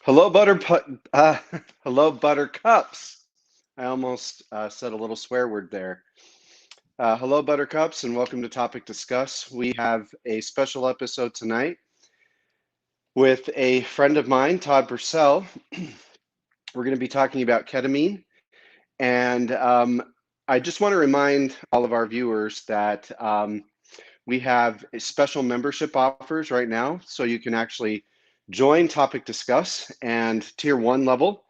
Hello, hello, buttercups. I almost said a little swear word there. Hello, buttercups, and welcome to Topic Discuss. We have a special episode tonight with a friend of mine, Todd Purcell. We're going to be talking about ketamine, and I just want to remind all of our viewers that we have special membership offers right now, so you can actually join Topic Discuss, and tier 1 level,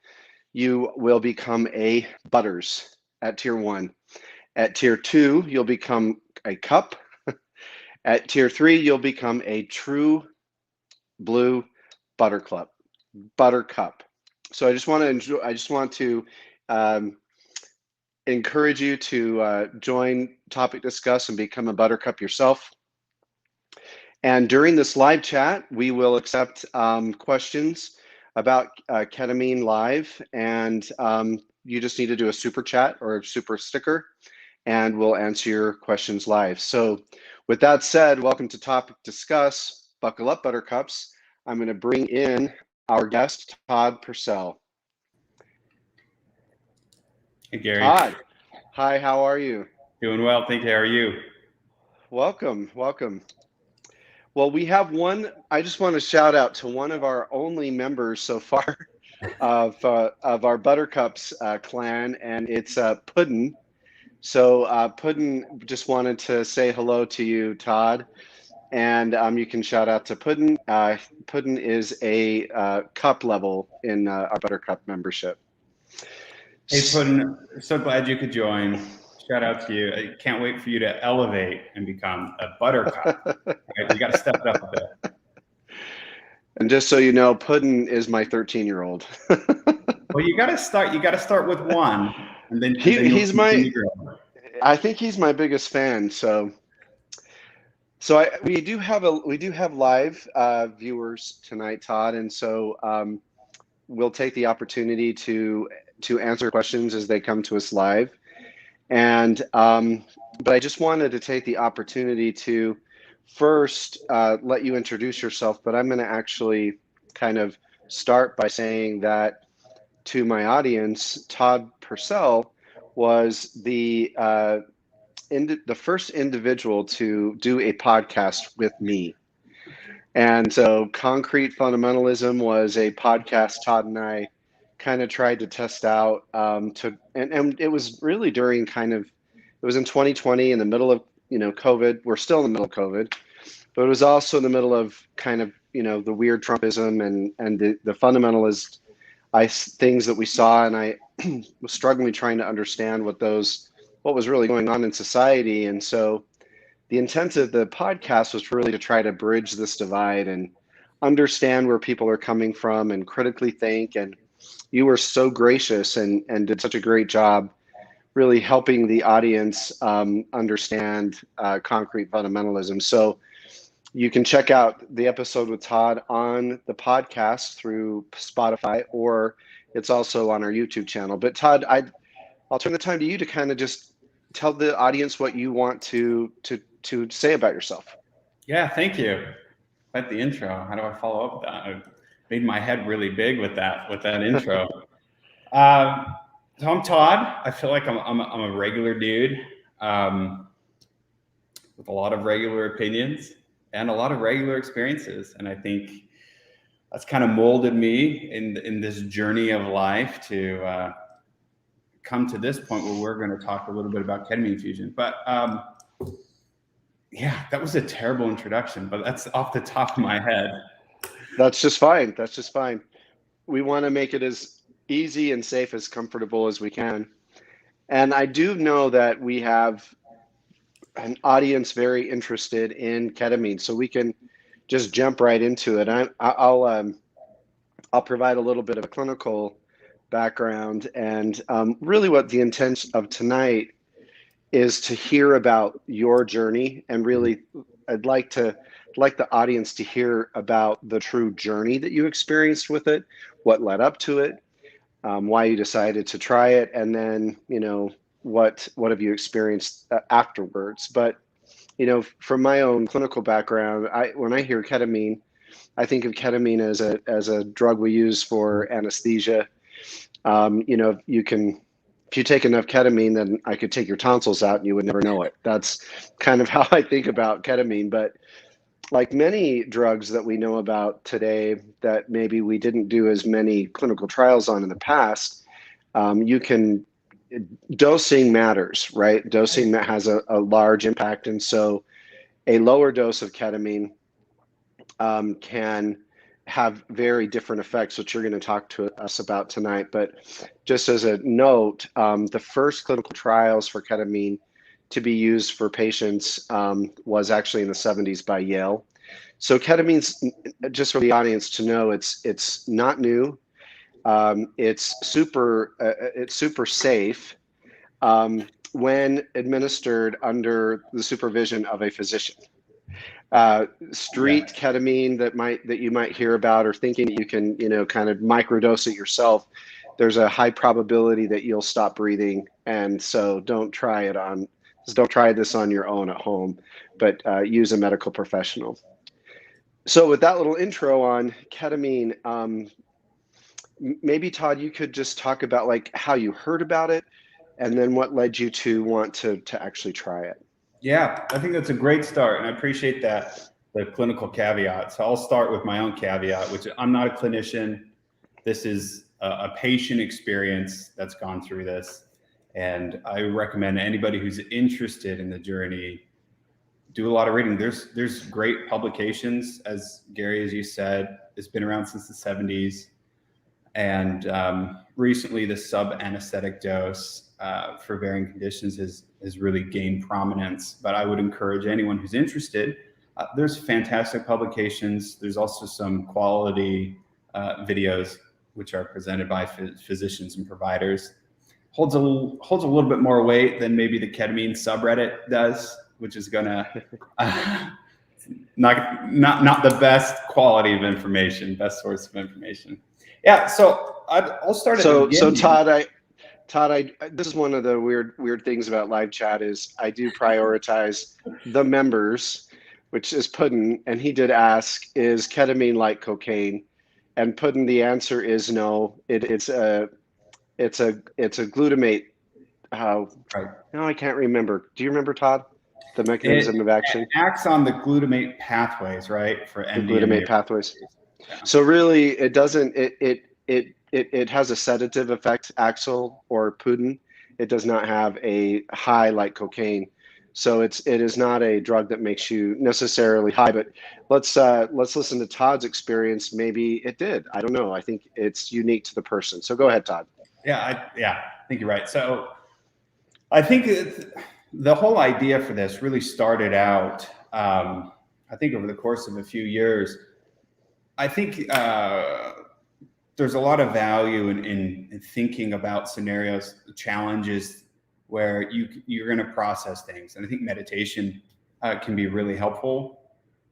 you will become a Butters at tier 1. At tier 2, you'll become a Cup. At tier 3, you'll become a True Blue Buttercup. So I just want to encourage you to join Topic Discuss and become a Buttercup yourself. And during this live chat, we will accept questions about ketamine live, and you just need to do a super chat or a super sticker, and we'll answer your questions live. So with that said, welcome to Topic Discuss. Buckle up, Buttercups. I'm going to bring in our guest, Todd Purcell. Hey, Gary. Todd, hi, how are you? Doing well, thank you. How are you? Welcome. Well, we have one. I just want to shout out to one of our only members so far of our Buttercups clan, and it's Puddin. So Puddin just wanted to say hello to you, Todd, and you can shout out to Puddin. Puddin is a cup level in our Buttercup membership. Hey, Puddin, so glad you could join. Shout out to you. I can't wait for you to elevate and become a Buttercup. Right? We got to step it up a bit. And just so you know, Puddin is my 13-year-old. Well, you got to start with one, and then he's my. I think he's my biggest fan. So we do have live viewers tonight, Todd, and so we'll take the opportunity to answer questions as they come to us live. And but I just wanted to take the opportunity to first let you introduce yourself, but I'm going to actually kind of start by saying that to my audience, Todd Purcell was the first individual to do a podcast with me. And so Concrete Fundamentalism was a podcast Todd and I kind of tried to test out and it was really during it was in 2020 in the middle of, COVID. We're still in the middle of COVID, but it was also in the middle of the weird Trumpism and the fundamentalist things that we saw. And I was struggling trying to understand what was really going on in society. And so the intent of the podcast was really to try to bridge this divide and understand where people are coming from and critically think. And you were so gracious and did such a great job really helping the audience understand concrete fundamentalism. So you can check out the episode with Todd on the podcast through Spotify, or it's also on our YouTube channel. But Todd, I'll turn the time to you to kind of just tell the audience what you want to say about yourself. Yeah, thank you. Quite the intro. How do I follow up with that? I made my head really big with that intro. So I'm Todd. I feel like I'm a regular dude with a lot of regular opinions and a lot of regular experiences, and I think that's kind of molded me in this journey of life to come to this point where we're going to talk a little bit about ketamine infusion. But yeah, that was a terrible introduction, but that's off the top of my head. That's just fine. We want to make it as easy and safe, as comfortable as we can. And I do know that we have an audience very interested in ketamine, so we can just jump right into it. I'll provide a little bit of a clinical background, and really what the intent of tonight is to hear about your journey, and really I'd like the audience to hear about the true journey that you experienced with it, what led up to it, why you decided to try it, and then what have you experienced afterwards. But from my own clinical background, when I hear ketamine, I think of ketamine as a drug we use for anesthesia. You know, if you take enough ketamine, then I could take your tonsils out and you would never know it. That's kind of how I think about ketamine. But like many drugs that we know about today that maybe we didn't do as many clinical trials on in the past, you can, dosing matters, right? Dosing has a large impact. And so a lower dose of ketamine can have very different effects, which you're going to talk to us about tonight. But just as a note, the first clinical trials for ketamine to be used for patients was actually in the 70s by Yale. So ketamine's, just for the audience to know, it's not new. It's super safe when administered under the supervision of a physician. Street ketamine that you might hear about, or thinking that you can, you know, kind of microdose it yourself, there's a high probability that you'll stop breathing. And so don't try this on your own at home, but use a medical professional. So with that little intro on ketamine, maybe Todd, you could just talk about like how you heard about it and then what led you to want to actually try it. Yeah, I think that's a great start, and I appreciate that, the clinical caveat. So I'll start with my own caveat, which I'm not a clinician. This is a patient experience that's gone through this, and I recommend anybody who's interested in the journey do a lot of reading. There's great publications, as Gary, as you said, it's been around since the 70s, and recently the sub-anesthetic dose for varying conditions has really gained prominence. But I would encourage anyone who's interested. There's fantastic publications. There's also some quality videos which are presented by physicians and providers. Holds a little bit more weight than maybe the ketamine subreddit does, which is gonna not the best quality of information, best source of information. Yeah, so I'll start. So Todd, this is one of the weird things about live chat is I do prioritize the members, which is Puddin, and he did ask, is ketamine like cocaine? And Puddin, the answer is no. It's a glutamate. Right. No, I can't remember. Do you remember, Todd, the mechanism of action? It acts on the glutamate pathways, right? For the glutamate pathways. Yeah. So really, it doesn't. It has a sedative effect, Axel or Puddin. It does not have a high like cocaine. So it is not a drug that makes you necessarily high. But let's listen to Todd's experience. Maybe it did. I don't know. I think it's unique to the person. So go ahead, Todd. Yeah, I think you're right. So I think the whole idea for this really started out, I think over the course of a few years. I think there's a lot of value in thinking about scenarios, challenges where you're going to process things. And I think meditation can be really helpful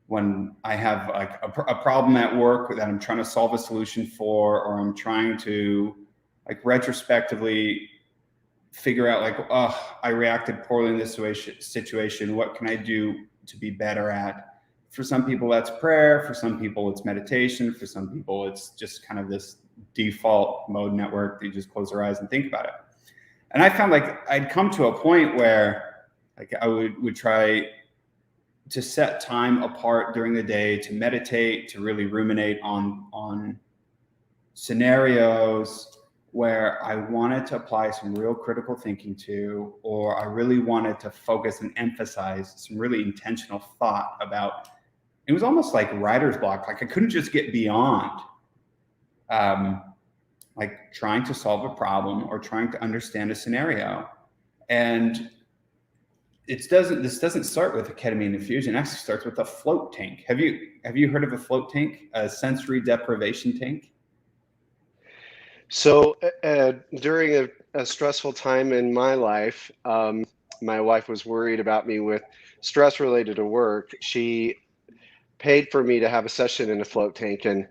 when I have like a problem at work that I'm trying to solve a solution for, or I'm trying to like retrospectively figure out like, oh, I reacted poorly in this situation. What can I do to be better at? For some people, that's prayer. For some people, it's meditation. For some people, it's just kind of this default mode network that you just close your eyes and think about it. And I found like I'd come to a point where like I would try to set time apart during the day to meditate, to really ruminate on scenarios where I wanted to apply some real critical thinking to, or I really wanted to focus and emphasize some really intentional thought about. It was almost like writer's block. Like I couldn't just get beyond like trying to solve a problem or trying to understand a scenario. And this doesn't start with a ketamine infusion. It actually starts with a float tank. Have you heard of a float tank, a sensory deprivation tank? So during a stressful time in my life, my wife was worried about me with stress related to work. She paid for me to have a session in a float tank, and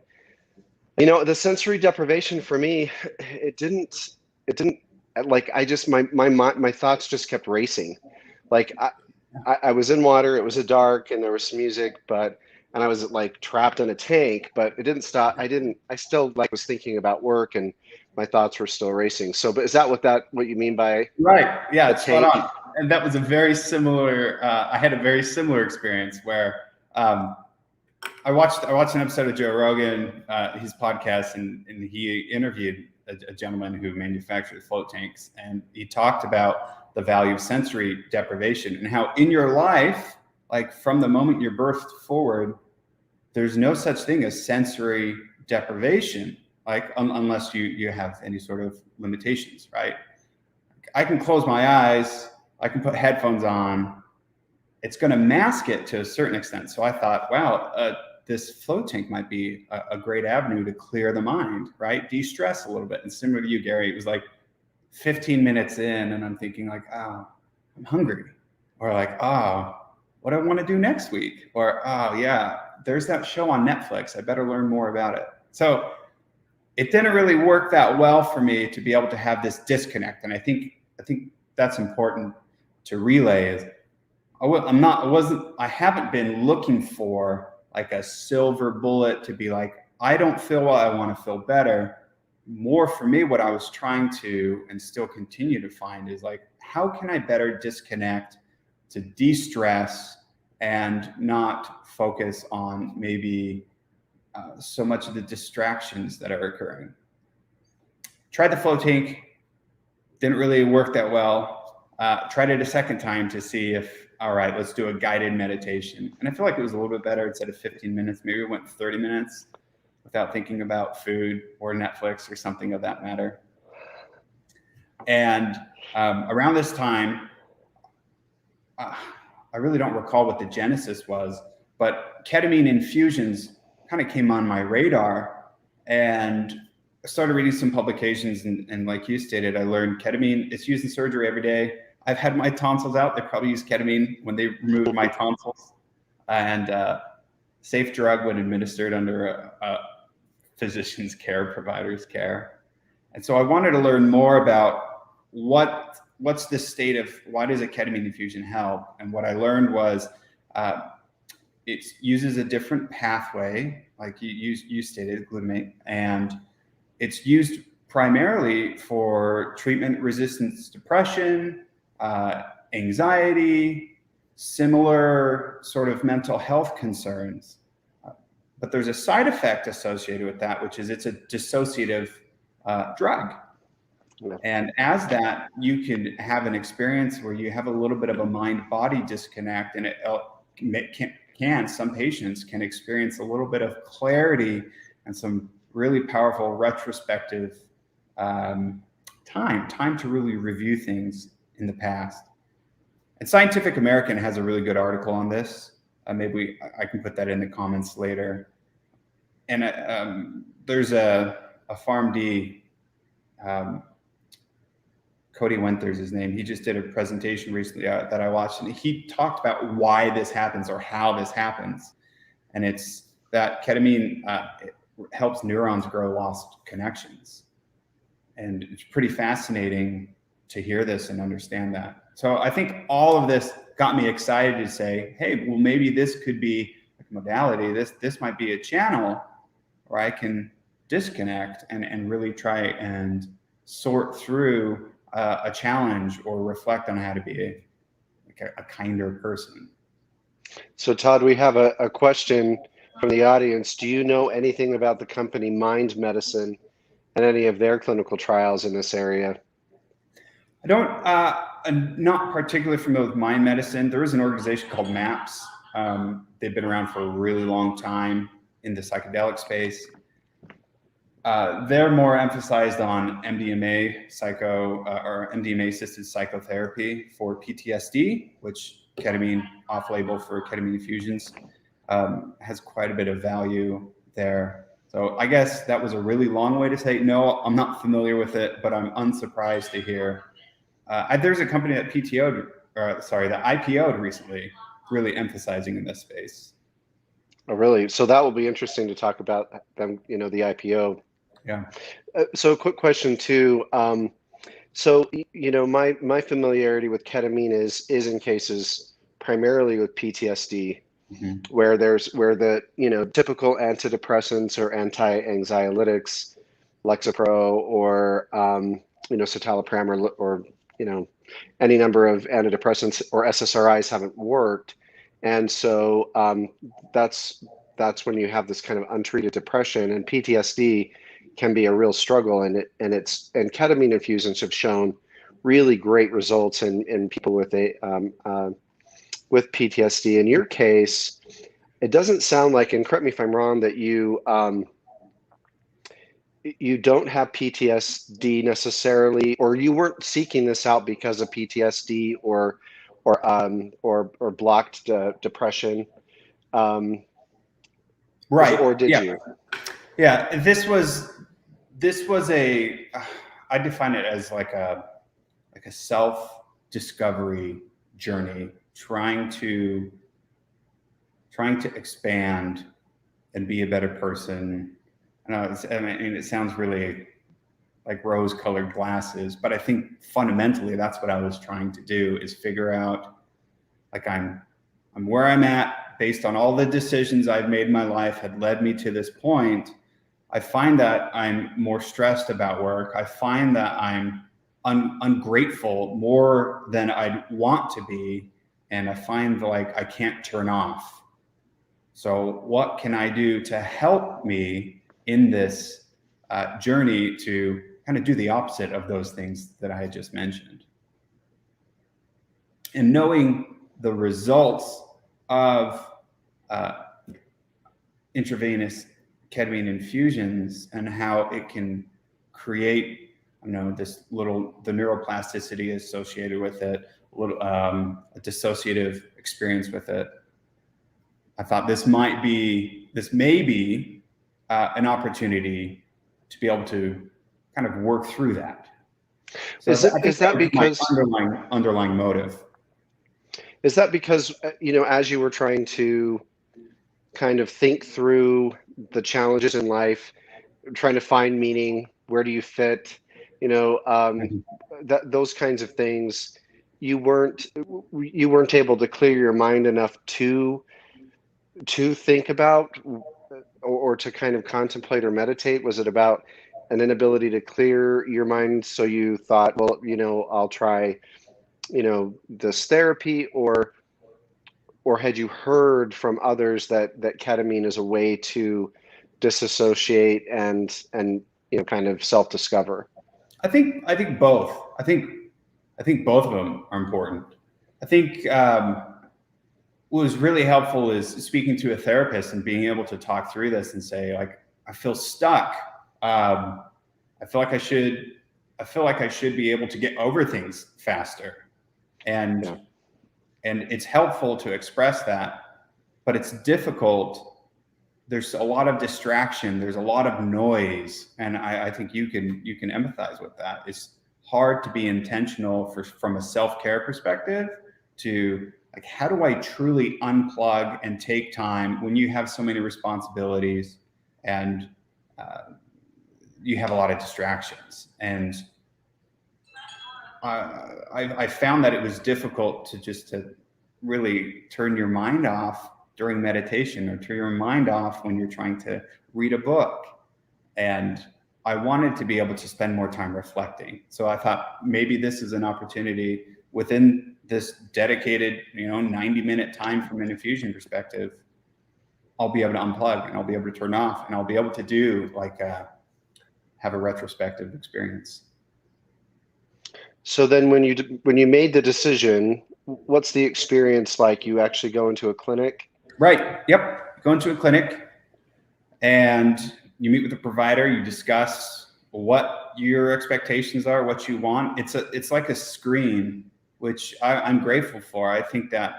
you know, the sensory deprivation for me, it didn't like, I just, my thoughts just kept racing. Like I was in water, it was dark and there was some music, but and I was like trapped in a tank, but it didn't stop. I still like was thinking about work and my thoughts were still racing. So, but is that what you mean by Right? Yeah, a it's spot tank? on. And that was a very similar. I had a very similar experience where I watched an episode of Joe Rogan, his podcast, and he interviewed a gentleman who manufactured float tanks, and he talked about the value of sensory deprivation and how in your life, like from the moment you're birthed forward, there's no such thing as sensory deprivation, like unless you have any sort of limitations, right? I can close my eyes, I can put headphones on. It's going to mask it to a certain extent. So I thought, wow, this float tank might be a great avenue to clear the mind, right? De-stress a little bit. And similar to you, Gary, it was like 15 minutes in and I'm thinking like, oh, I'm hungry. Or like, oh, what do I want to do next week? Or, oh yeah, there's that show on Netflix. I better learn more about it. So it didn't really work that well for me to be able to have this disconnect. And I think that's important to relay is I haven't been looking for like a silver bullet to be like, I don't feel well, I want to feel better. More for me, what I was trying to and still continue to find is like, how can I better disconnect to de-stress and not focus on maybe so much of the distractions that are occurring. Tried the flow tank, didn't really work that well. Tried it a second time to see if, all right, let's do a guided meditation. And I feel like it was a little bit better. Instead of 15 minutes, maybe it went 30 minutes without thinking about food or Netflix or something of that matter. And around this time, I really don't recall what the genesis was, but ketamine infusions kind of came on my radar, and I started reading some publications, and like you stated, I learned ketamine, it's used in surgery every day. I've had my tonsils out. They probably use ketamine when they removed my tonsils, and safe drug when administered under a physician's care, provider's care. And so I wanted to learn more about what's the state of, why does a ketamine infusion help? And what I learned was it uses a different pathway, like you stated, glutamate, and it's used primarily for treatment-resistant depression, anxiety, similar sort of mental health concerns. But there's a side effect associated with that, which is it's a dissociative drug. And as that, you can have an experience where you have a little bit of a mind-body disconnect, and some patients can experience a little bit of clarity and some really powerful retrospective time to really review things in the past. And Scientific American has a really good article on this. Maybe I can put that in the comments later. And there's a PharmD, Cody Wenter's his name. He just did a presentation recently that I watched, and he talked about why this happens or how this happens. And it's that ketamine it helps neurons grow lost connections. And it's pretty fascinating to hear this and understand that. So I think all of this got me excited to say, hey, well, maybe this could be a modality. This might be a channel where I can disconnect and really try and sort through a challenge or reflect on how to be a kinder person. So Todd, we have a question from the audience. Do you know anything about the company Mind Medicine and any of their clinical trials in this area? I don't, I'm not particularly familiar with Mind Medicine. There is an organization called MAPS. They've been around for a really long time in the psychedelic space. They're more emphasized on MDMA or MDMA-assisted psychotherapy for PTSD, which ketamine off-label for ketamine infusions has quite a bit of value there. So I guess that was a really long way to say, no, I'm not familiar with it, but I'm unsurprised to hear. There's a company that that IPO'd recently, really emphasizing in this space. Oh, really? So that will be interesting to talk about them, the IPO. Yeah. So a quick question too. So, my familiarity with ketamine is in cases primarily with PTSD. where the typical antidepressants or anti-anxiolytics, Lexapro or citalopram or any number of antidepressants or SSRIs haven't worked, and so that's when you have this kind of untreated depression, and PTSD can be a real struggle, and ketamine infusions have shown really great results in people with PTSD. In your case, it doesn't sound like, and correct me if I'm wrong, that you don't have PTSD necessarily, or you weren't seeking this out because of PTSD or blocked depression, right? Or did you? Yeah, this was I define it as like a self-discovery journey, trying to expand and be a better person. I mean, it sounds really like rose-colored glasses, but I think fundamentally that's what I was trying to do, is figure out, like, I'm where I'm at based on all the decisions I've made in my life had led me to this point. I find that I'm more stressed about work. I find that I'm ungrateful more than I'd want to be. And I find like I can't turn off. So what can I do to help me in this journey to kind of do the opposite of those things that I had just mentioned? And knowing the results of intravenous ketamine infusions and how it can create, the neuroplasticity associated with it, a dissociative experience with it, I thought this may be an opportunity to be able to kind of work through that. So is that because underlying motive? Is that because, as you were trying to kind of think through the challenges in life, trying to find meaning, where do you fit, those kinds of things, you weren't able to clear your mind enough to think about or to kind of contemplate or meditate? Was it about an inability to clear your mind, so you thought, well, I'll try this therapy, or had you heard from others that ketamine is a way to disassociate and kind of self-discover? I think both. I think both of them are important. I think what was really helpful is speaking to a therapist and being able to talk through this and say, like, I feel stuck. I feel like I should be able to get over things faster. And it's helpful to express that, but it's difficult. There's a lot of distraction. There's a lot of noise. And I think you can empathize with that. It's hard to be intentional from a self-care perspective to, like, how do I truly unplug and take time when you have so many responsibilities and you have a lot of distractions? And I found that it was difficult to really turn your mind off during meditation, or turn your mind off when you're trying to read a book. And I wanted to be able to spend more time reflecting. So I thought maybe this is an opportunity within this dedicated, 90-minute time from an infusion perspective. I'll be able to unplug, and I'll be able to turn off, and I'll be able to do have a retrospective experience. So then when you made the decision, what's the experience like? You actually go into a clinic? Right. Yep. Go into a clinic and you meet with the provider. You discuss what your expectations are, what you want. It's like a screen, which I'm grateful for. I think that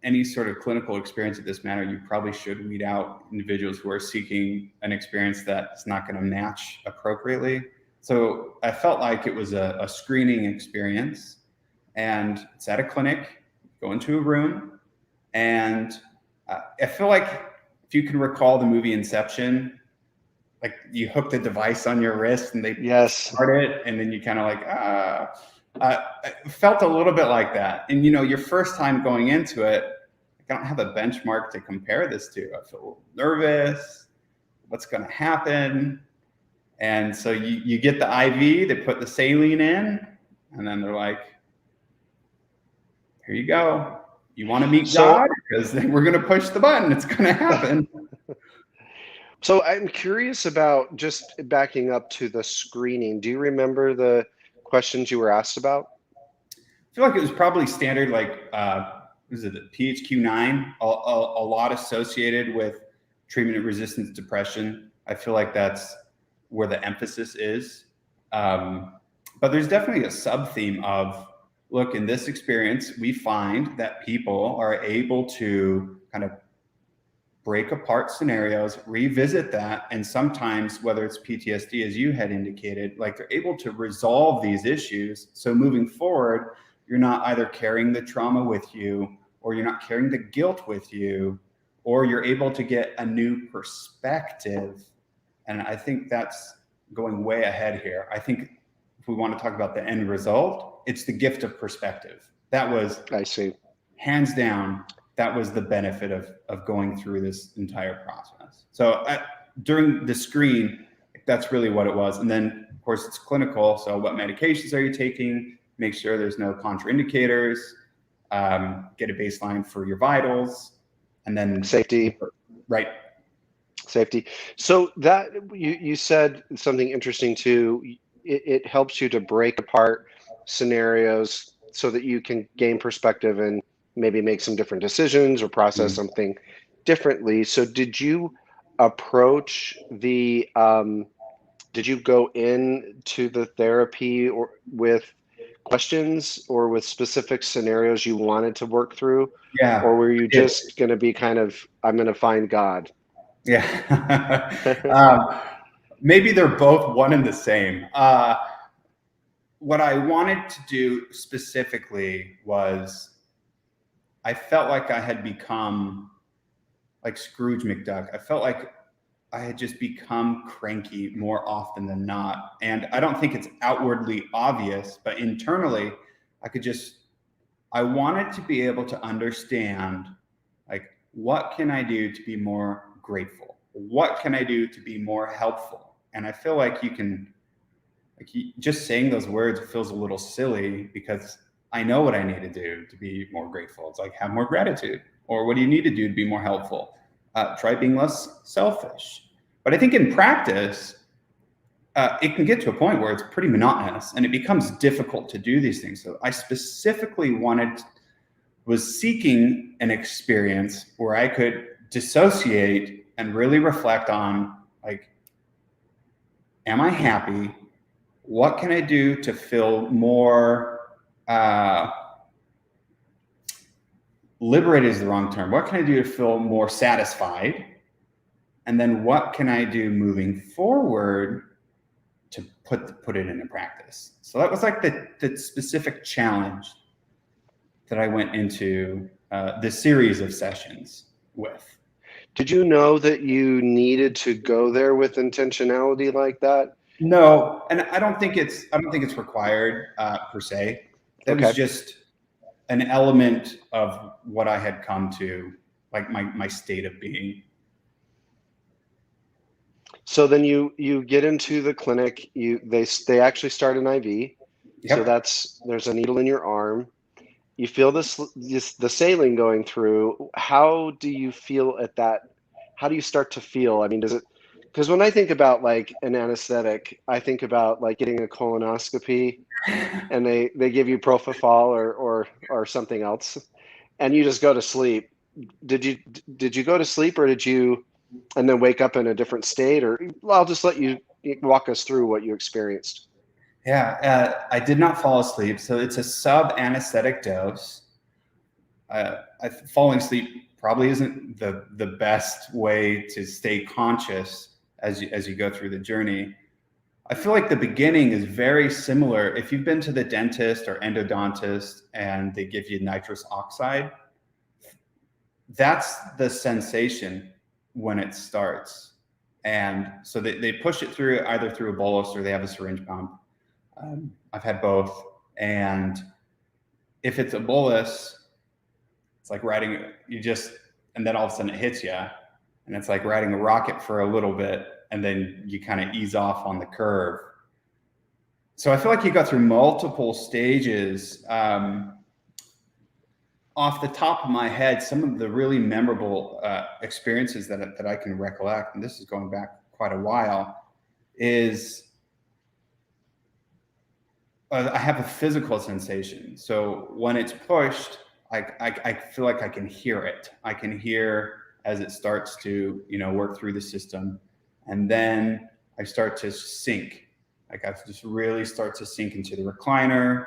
any sort of clinical experience of this matter, you probably should weed out individuals who are seeking an experience that's not going to match appropriately. So I felt like it was a screening experience, and it's at a clinic. Go into a room, and I feel like, if you can recall the movie Inception, like, you hook the device on your wrist and they start it, and then you kind of like, it felt a little bit like that. And your first time going into it, I don't have a benchmark to compare this to. I feel nervous. What's going to happen? And so you get the IV, they put the saline in, and then they're like, here you go. You want to meet God? Because we're going to push the button. It's going to happen. So I'm curious about, just backing up to the screening. Do you remember the questions you were asked about? I feel like it was probably standard, like, was it the PHQ-9? A lot associated with treatment-resistant depression. I feel like that's where the emphasis is. But there's definitely a sub-theme of, look, in this experience, we find that people are able to kind of break apart scenarios, revisit that, and sometimes, whether it's PTSD, as you had indicated, like they're able to resolve these issues. So moving forward, you're not either carrying the trauma with you, or you're not carrying the guilt with you, or you're able to get a new perspective. And I think that's going way ahead here. I think if we want to talk about the end result, it's the gift of perspective. That was, I see, hands down, that was the benefit of going through this entire process. So during the screen, that's really what it was. And then, of course, it's clinical. So what medications are you taking? Make sure there's no contraindicators. Get a baseline for your vitals. And then safety. Right. Safety. So that you said something interesting too. It helps you to break apart scenarios so that you can gain perspective and maybe make some different decisions or process something differently. So did you approach the, did you go into the therapy or with questions or with specific scenarios you wanted to work through? Yeah. Or were you just going to be kind of, I'm going to find God? Yeah. Maybe they're both one and the same. What I wanted to do specifically was, I felt like I had become like Scrooge McDuck. I felt like I had just become cranky more often than not. And I don't think it's outwardly obvious, but internally, I wanted to be able to understand, like, what can I do to be more grateful? What can I do to be more helpful? And I feel like just saying those words feels a little silly, because I know what I need to do to be more grateful. It's like, have more gratitude. Or what do you need to do to be more helpful? Try being less selfish. But I think in practice, it can get to a point where it's pretty monotonous and it becomes difficult to do these things. So I specifically was seeking an experience where I could dissociate and really reflect on, like, am I happy? What can I do to feel more liberated is the wrong term. What can I do to feel more satisfied? And then what can I do moving forward to put it into practice? So that was like the specific challenge that I went into this series of sessions with. Did you know that you needed to go there with intentionality like that? No, and I don't think it's required per se. That was just an element of what I had come to, like my state of being. So then you get into the clinic. They actually start an IV. Yep. So there's a needle in your arm. You feel the saline going through. How do you feel at that? How do you start to feel? I mean, because when I think about like an anesthetic, I think about like getting a colonoscopy and they give you propofol or something else and you just go to sleep. Did you go to sleep, or did you and then wake up in a different state? Or I'll just let you walk us through what you experienced. Yeah, I did not fall asleep. So it's a sub-anesthetic dose. Falling asleep probably isn't the best way to stay conscious as you go through the journey. I feel like the beginning is very similar. If you've been to the dentist or endodontist and they give you nitrous oxide, that's the sensation when it starts. And so they push it through either through a bolus or they have a syringe pump. I've had both. And if it's a bolus, It's like and then all of a sudden it hits you, and it's like riding a rocket for a little bit, and then you kind of ease off on the curve. So I feel like you got through multiple stages. Off the top of my head, some of the really memorable experiences that I can recollect, and this is going back quite a while, is I have a physical sensation. So when it's pushed, I feel like I can hear it. I can hear as it starts to, work through the system. And then I start to sink. Like I just really start to sink into the recliner.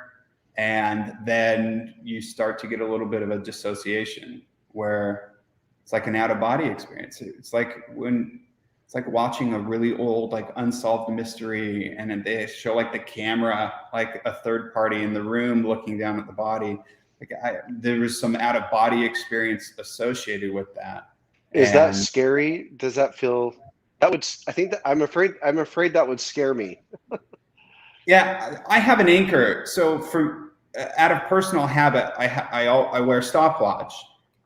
And then you start to get a little bit of a dissociation where it's like an out-of-body experience. It's like watching a really old, like unsolved mystery, and then they show like the camera, like a third party in the room looking down at the body. There was some out-of-body experience associated with that. Is that scary? Does that feel? I'm afraid that would scare me. Yeah, I have an anchor. So out of personal habit, I wear a stopwatch,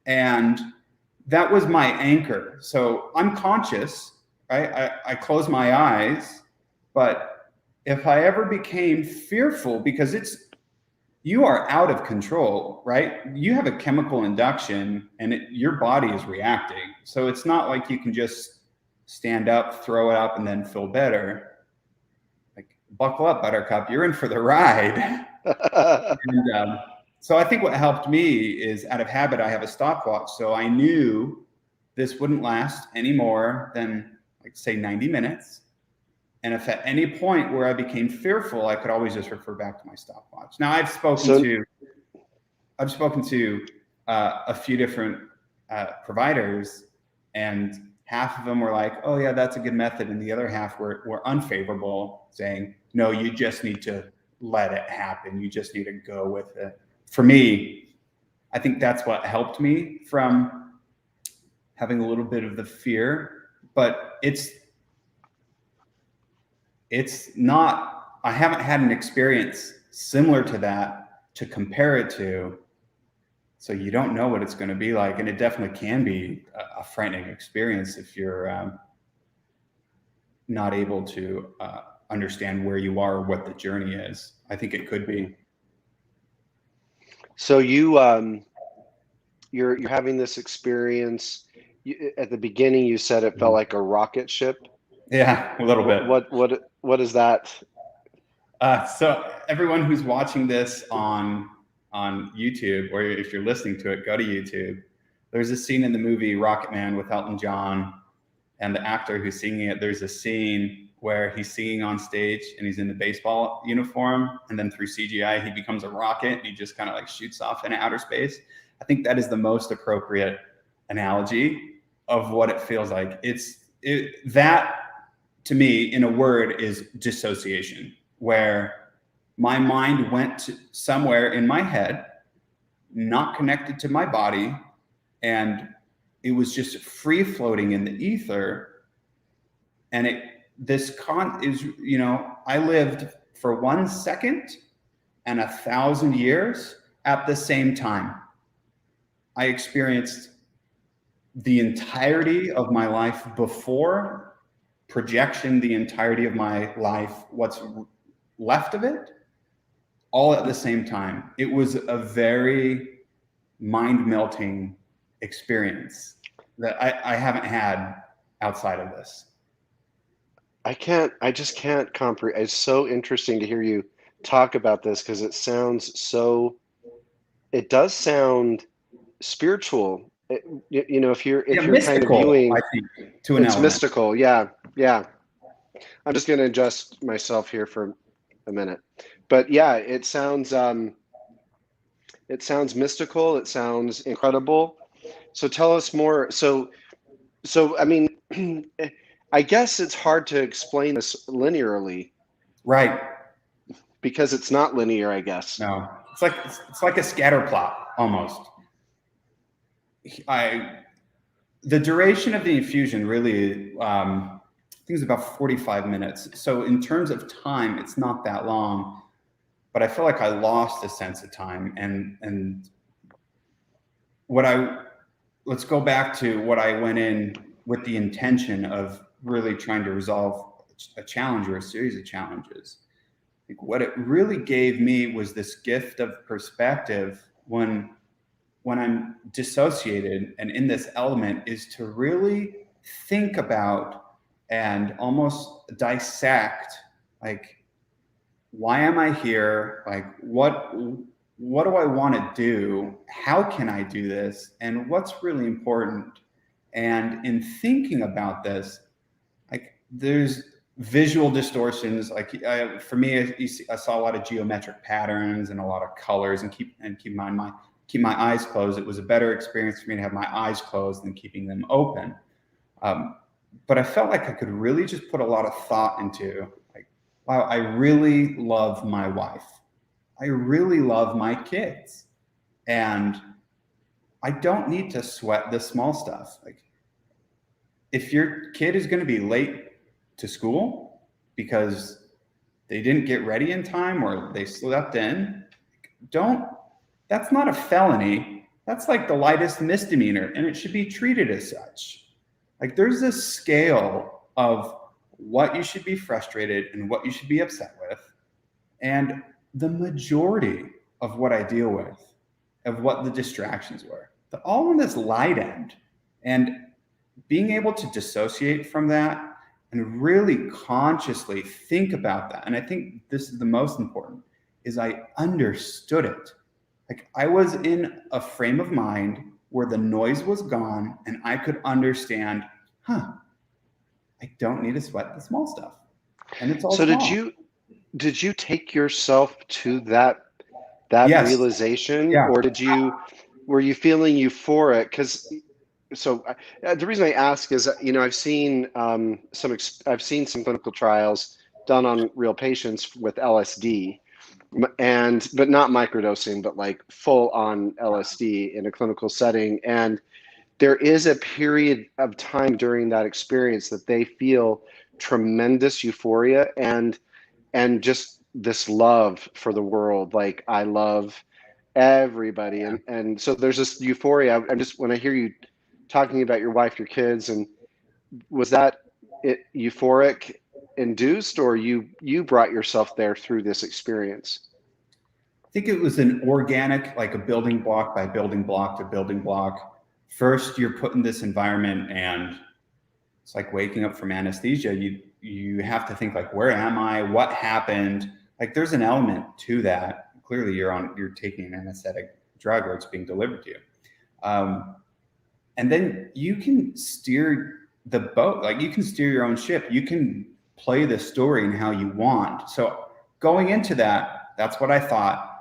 and that was my anchor. So I'm conscious, right? I close my eyes, but if I ever became fearful, because you are out of control, right? You have a chemical induction, and your body is reacting. So it's not like you can just stand up, throw it up, and then feel better. Buckle up, Buttercup, you're in for the ride. And, so I think what helped me is, out of habit, I have a stopwatch. So I knew this wouldn't last any more than, like, say, 90 minutes. And if at any point where I became fearful, I could always just refer back to my stopwatch. Now I've spoken to a few different providers, and half of them were like, oh yeah, that's a good method. And the other half were unfavorable, saying, no, you just need to let it happen. You just need to go with it. For me, I think that's what helped me from having a little bit of the fear, but it's not, I haven't had an experience similar to that to compare it to. So you don't know what it's going to be like. And it definitely can be a frightening experience if you're not able to understand where you are or what the journey is. I think it could be. So you're having this experience. At the beginning, you said it felt like a rocket ship. Yeah, a little bit. What is that? So everyone who's watching this on YouTube, or if you're listening to it, go to YouTube. There's a scene in the movie Rocket Man with Elton John, and the actor who's singing it, there's a scene where he's singing on stage and he's in the baseball uniform, and then through CGI he becomes a rocket and he just kind of like shoots off into outer space. I think that is the most appropriate analogy of what it feels like. That to me, in a word, is dissociation, where my mind went to somewhere in my head, not connected to my body, and it was just free floating in the ether. And I lived for 1 second and 1,000 years at the same time. I experienced the entirety of my life before, projection, the entirety of my life, what's left of it, all at the same time. It was a very mind-melting experience that I haven't had outside of this. I just can't comprehend. It's so interesting to hear you talk about this, because it does sound spiritual. If you're kind of viewing, I think, to an it's element. mystical. Yeah. I'm just going to adjust myself here for a minute, but yeah, it sounds mystical. It sounds incredible. So tell us more. So I mean, I guess it's hard to explain this linearly, right? Because it's not linear, I guess. No, it's like a scatter plot almost. The duration of the infusion really, I think it's about 45 minutes. So in terms of time, it's not that long, but I feel like I lost a sense of time. And let's go back to what I went in with the intention of really trying to resolve a challenge or a series of challenges. Like what it really gave me was this gift of perspective when I'm dissociated and in this element, is to really think about and almost dissect, like, why am I here? Like, what do I want to do? How can I do this? And what's really important? And in thinking about this, like, there's visual distortions. Like for me, I saw a lot of geometric patterns and a lot of colors, and keep my eyes closed. It was a better experience for me to have my eyes closed than keeping them open. But I felt like I could really just put a lot of thought into, like, wow, I really love my wife. I really love my kids. And I don't need to sweat the small stuff. Like, if your kid is going to be late to school because they didn't get ready in time or they slept in, that's not a felony. That's like the lightest misdemeanor, and it should be treated as such. Like, there's this scale of what you should be frustrated and what you should be upset with. And the majority of what I deal with, of what the distractions were, they're all on this light end. And being able to dissociate from that and really consciously think about that, and I think this is the most important, is I understood it. Like, I was in a frame of mind where the noise was gone and I could understand, I don't need to sweat the small stuff. And it's all So small. did you take yourself to that Yes. realization, Yeah. or were you feeling euphoric? Because the reason I ask is, I've seen some clinical trials done on real patients with LSD, but not microdosing, but like full on LSD in a clinical setting. And there is a period of time during that experience that they feel tremendous euphoria and just this love for the world. Like, I love everybody. And so there's this euphoria. I'm just, when I hear you talking about your wife, your kids, and was that euphoric induced, or you brought yourself there through this experience? I think it was an organic, like a building block by building block to building block. First, you're put in this environment and it's like waking up from anesthesia. You have to think, like, where am I? What happened? Like, there's an element to that. Clearly you're taking an anesthetic drug, or it's being delivered to you. And then you can steer the boat, like you can steer your own ship. You can play the story in how you want. So going into that, that's what I thought.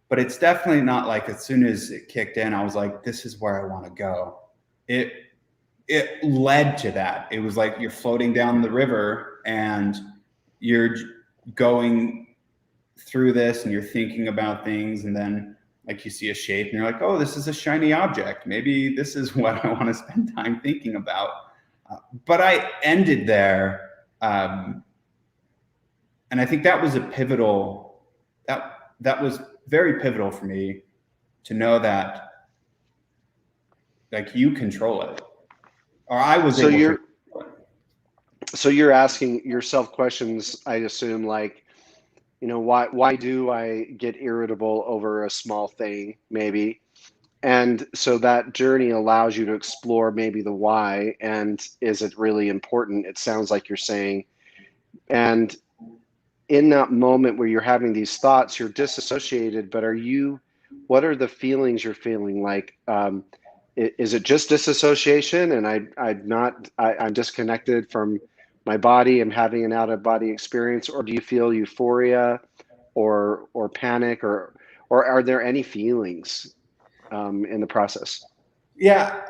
But it's definitely not like as soon as it kicked in, I was like, this is where I want to go. It led to that. It was like you're floating down the river and you're going through this and you're thinking about things, and then like you see a shape and you're like, oh, this is a shiny object. Maybe this is what I want to spend time thinking about. But I ended there. And I think that was that was very pivotal for me to know that, like, you control it, or I was able to. So you're asking yourself questions, I assume, like, why do I get irritable over a small thing, maybe? And so that journey allows you to explore maybe the why, and is it really important? It sounds like you're saying. And in that moment where you're having these thoughts, you're disassociated, but what are the feelings you're feeling? Like, is it just disassociation and I'm disconnected from my body, I'm having an out of body experience? Or do you feel euphoria or panic, or are there any feelings in the process? Yeah.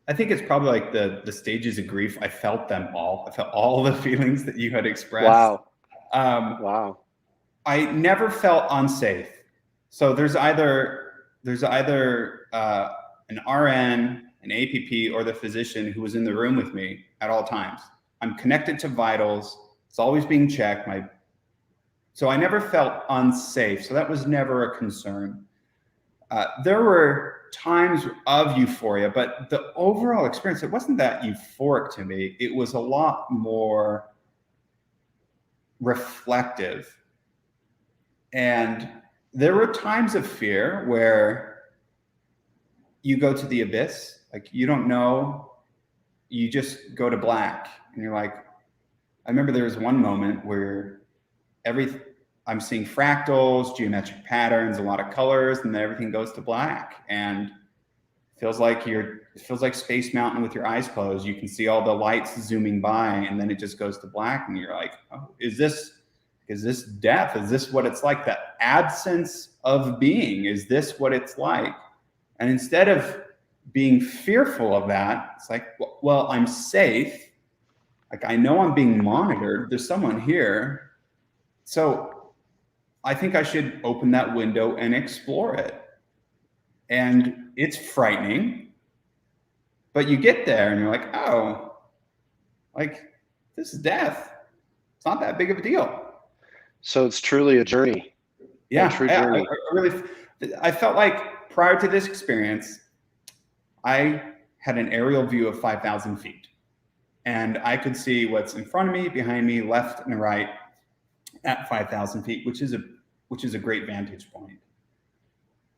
I think it's probably like the stages of grief. I felt them all. I felt all the feelings that you had expressed. Wow. I never felt unsafe. So there's either an RN, an APP, or the physician who was in the room with me at all times. I'm connected to vitals. It's always being checked. So I never felt unsafe. So that was never a concern. there were times of euphoria, but the overall experience, it wasn't that euphoric to me. It was a lot more reflective. And there were times of fear where you go to the abyss, like you don't know, you just go to black, and you're like, I remember there was one moment where I'm seeing fractals, geometric patterns, a lot of colors, and then everything goes to black. And it feels like Space Mountain with your eyes closed. You can see all the lights zooming by, and then it just goes to black, and you're like, oh, is this death? Is this what it's like? The absence of being, is this what it's like? And instead of being fearful of that, it's like, well, I'm safe. Like, I know I'm being monitored. There's someone here. So I think I should open that window and explore it. And it's frightening, but you get there and you're like, oh, like, this is death. It's not that big of a deal. So it's truly a journey. Yeah, true journey. I felt like prior to this experience, I had an aerial view of 5,000 feet. And I could see what's in front of me, behind me, left and right at 5,000 feet, which is a great vantage point.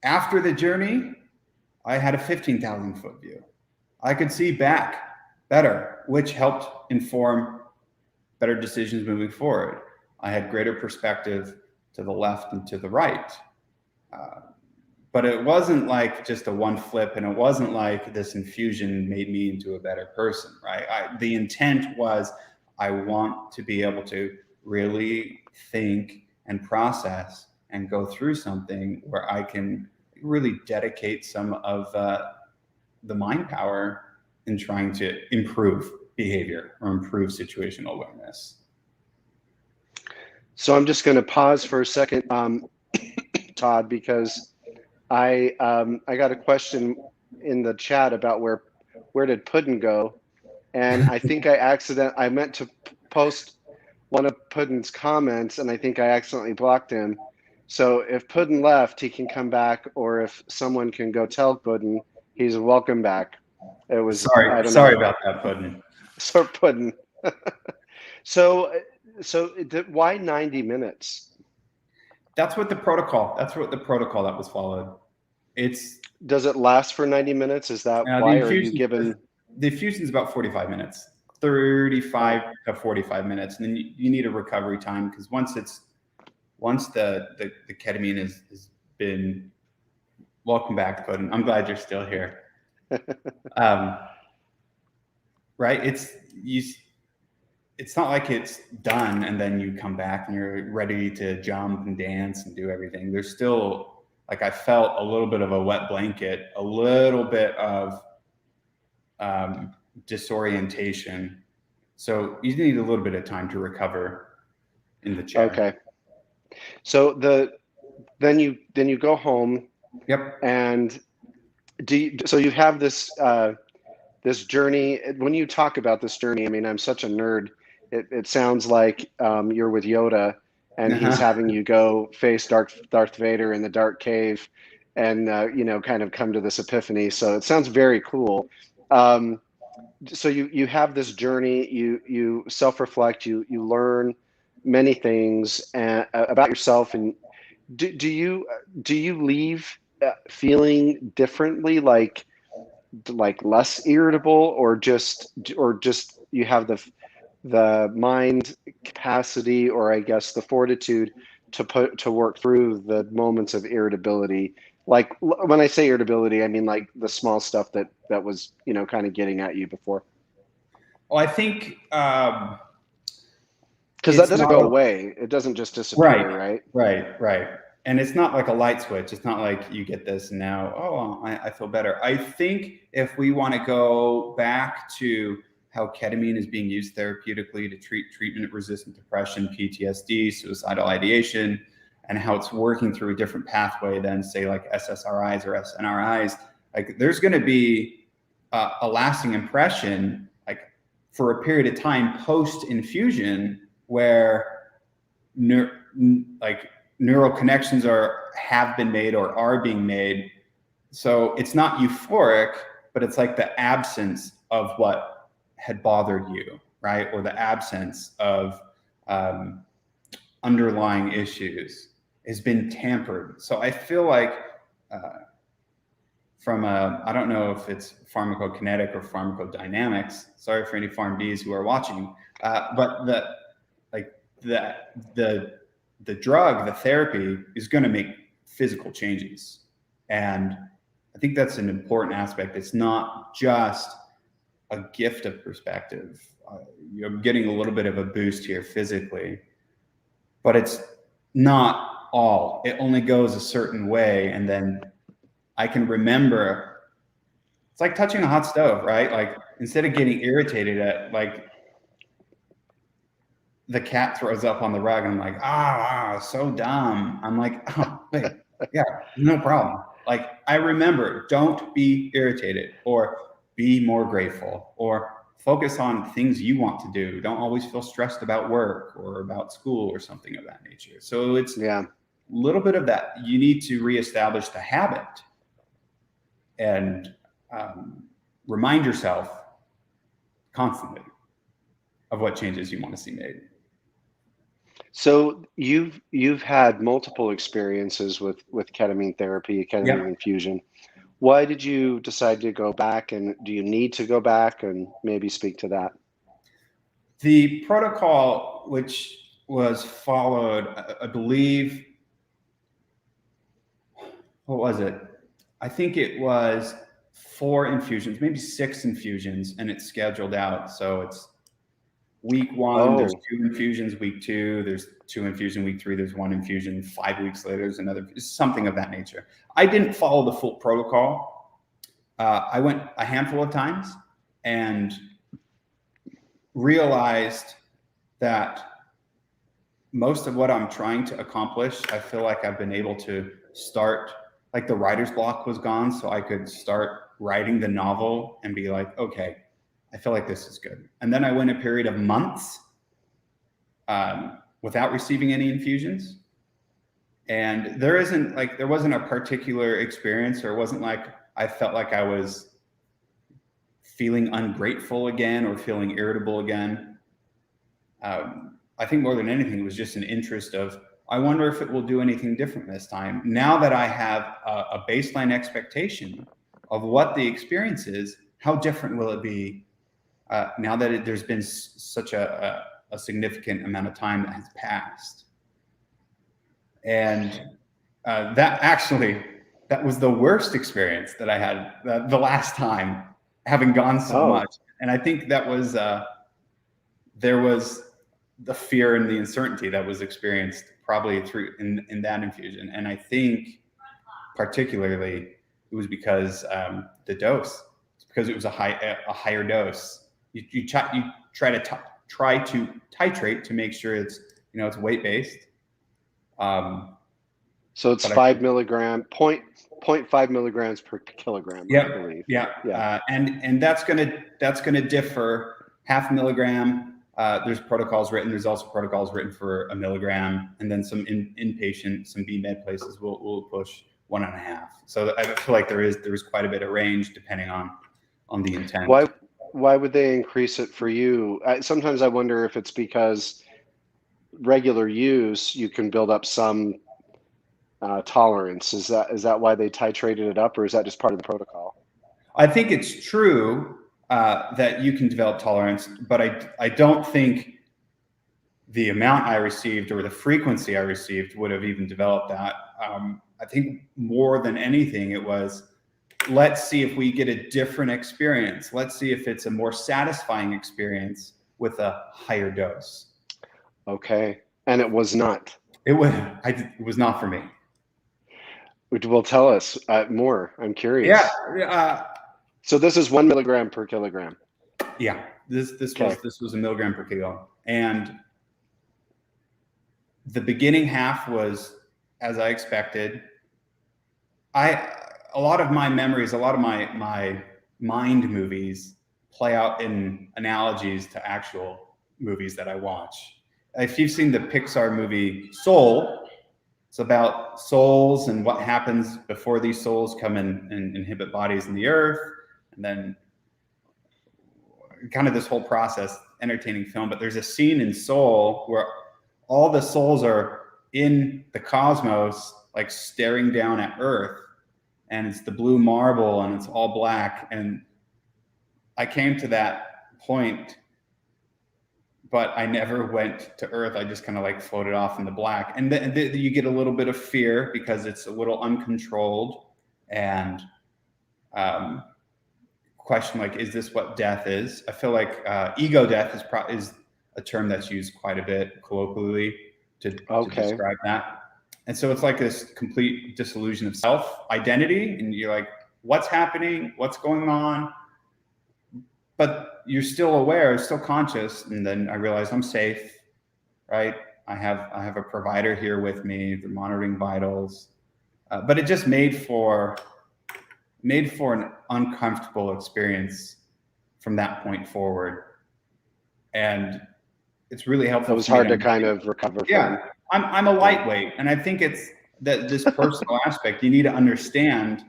After the journey, I had a 15,000 foot view. I could see back better, which helped inform better decisions moving forward. I had greater perspective to the left and to the right. But it wasn't like just a one flip, and it wasn't like this infusion made me into a better person, right? The intent was, I want to be able to really think and process and go through something where I can really dedicate some of the mind power in trying to improve behavior or improve situational awareness. So I'm just going to pause for a second, Todd, because I got a question in the chat about where did Puddin go, and I think I meant to post one of Puddin's comments, and I think I accidentally blocked him. So if Puddin left, he can come back, or if someone can go tell Puddin he's welcome back. It was sorry about that, Puddin. So Puddin. So why 90 minutes? That's what the protocol that was followed. Does it last for 90 minutes? Is that why? Or are you given? The infusion is about 45 minutes, 35 to 45 minutes. And then you need a recovery time, because once the ketamine has been, welcome back, Puddin. I'm glad you're still here. Right? It's not like it's done and then you come back and you're ready to jump and dance and do everything. There's still, like, I felt a little bit of a wet blanket, a little bit of disorientation. So you need a little bit of time to recover in the chair. Okay. So then you go home. Yep. And so you have this this journey. When you talk about this journey, I mean, I'm such a nerd. It sounds like you're with Yoda, and he's having you go face Darth Vader in the dark cave, and kind of come to this epiphany. So it sounds very cool. So you have this journey. You self-reflect. You learn many things about yourself. And do you leave feeling differently, like less irritable, or just you have the mind capacity, or I guess the fortitude to work through the moments of irritability? Like, when I say irritability, I mean like the small stuff that was kind of getting at you before. Well, I think because that doesn't go away. It doesn't just disappear, right? Right. And it's not like a light switch. It's not like you get this and now, I feel better. I think if we want to go back to how ketamine is being used therapeutically to treat treatment-resistant depression, PTSD, suicidal ideation, and how it's working through a different pathway than, say, like SSRIs or SNRIs, like, there's going to be a lasting impression, like, for a period of time post-infusion, where neural connections have been made or are being made So it's not euphoric, but it's like the absence of what had bothered you, right? Or the absence of underlying issues has been tampered. So I feel like I don't know if it's pharmacokinetic or pharmacodynamics. Sorry for any PharmDs who are watching, but the drug, the therapy is going to make physical changes. And I think that's an important aspect. It's not just a gift of perspective. You're getting a little bit of a boost here physically, but it's not all. It only goes a certain way. And then I can remember, it's like touching a hot stove, right? Like instead of getting irritated at like the cat throws up on the rug and I'm like, so dumb. I'm like, oh, wait, yeah, no problem. Like I remember, don't be irritated, or be more grateful, or focus on things you want to do. Don't always feel stressed about work or about school or something of that nature. So it's a little bit of that. You need to reestablish the habit and remind yourself constantly of what changes you want to see made. So you've had multiple experiences with ketamine therapy, ketamine infusion. Why did you decide to go back, and do you need to go back, and maybe speak to that? The protocol which was followed, I believe, what was it? I think it was 4 infusions, maybe 6 infusions, and it's scheduled out. So it's week 1, there's 2 infusions, week 2, there's 2 infusion, week 3, there's 1 infusion, 5 weeks later, there's another, something of that nature. I didn't follow the full protocol. I went a handful of times and realized that most of what I'm trying to accomplish, I feel like I've been able to start, like the writer's block was gone, so I could start writing the novel and be like, okay, I feel like this is good. And then I went a period of months without receiving any infusions. And there wasn't a particular experience, or it wasn't like I felt like I was feeling ungrateful again or feeling irritable again. I think more than anything, it was just an interest of, I wonder if it will do anything different this time. Now that I have a baseline expectation of what the experience is, how different will it be now that there's been such a significant amount of time that has passed? And that was the worst experience that I had the last time, having gone so much. And I think that was, there was the fear and the uncertainty that was experienced probably through in that infusion. And I think particularly it was because the dose, because it was a higher dose. You try to titrate to make sure it's, it's weight based. So it's 5 milligram, 0.5 milligrams per kilogram, I believe. Yeah. And that's gonna differ. 0.5 milligram. There's protocols written. There's also protocols written for 1 milligram, and then some inpatient, some BMed places will push 1.5. So I feel like there is quite a bit of range depending on the intent. Why would they increase it for you? Sometimes I wonder if it's because regular use, you can build up some tolerance. Is that why they titrated it up, or is that just part of the protocol? I think it's true that you can develop tolerance, but I don't think the amount I received or the frequency I received would have even developed that. I think more than anything, it was, let's see if we get a different experience. Let's see if it's a more satisfying experience with a higher dose. Okay. And it was not. It was not for me. Well, tell us more. I'm curious. Yeah. So this is 1 milligram per kilogram. Yeah. This was 1 milligram per kilo. And the beginning half was as I expected. A lot of my memories, a lot of my mind movies play out in analogies to actual movies that I watch. If you've seen the Pixar movie Soul, It's about souls and what happens before these souls come and inhabit bodies in the earth, and then kind of this whole process, entertaining film. But there's a scene in Soul where all the souls are in the cosmos, like staring down at Earth, and it's the blue marble and it's all black. And I came to that point, but I never went to Earth. I just kind of like floated off in the black. And then you get a little bit of fear because it's a little uncontrolled, and question like, is this what death is? I feel like ego death is a term that's used quite a bit colloquially to describe that. And so it's like this complete dissolution of self identity, and you're like, what's happening? What's going on? But you're still aware, still conscious. And then I realized I'm safe, right? I have a provider here with me. They're monitoring vitals. But it just made for an uncomfortable experience from that point forward. And it's really helpful. It was hard to kind of recover from. I'm a lightweight, and I think it's that this personal aspect, you need to understand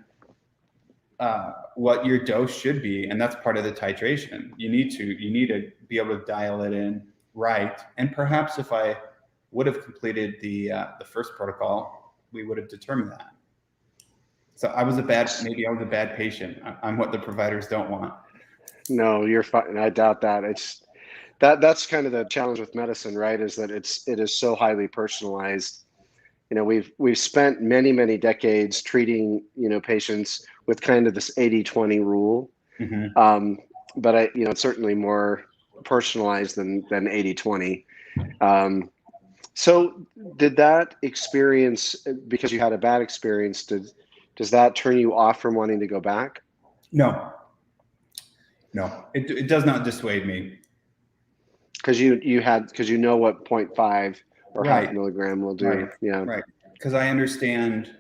what your dose should be, and that's part of the titration. You need to be able to dial it in right. And perhaps if I would have completed the first protocol, we would have determined that. So maybe I was a bad patient. I'm what the providers don't want. No, you're fine. I doubt that. That's kind of the challenge with medicine, right? Is that it is so highly personalized. We've spent many decades treating, patients with kind of this 80-20 rule. Mm-hmm. But it's certainly more personalized than 80-20. So did that experience, because you had a bad experience, does that turn you off from wanting to go back? No, it does not dissuade me. Because you know what 0.5 or half milligram will do. Right. Yeah. Right. Because I understand.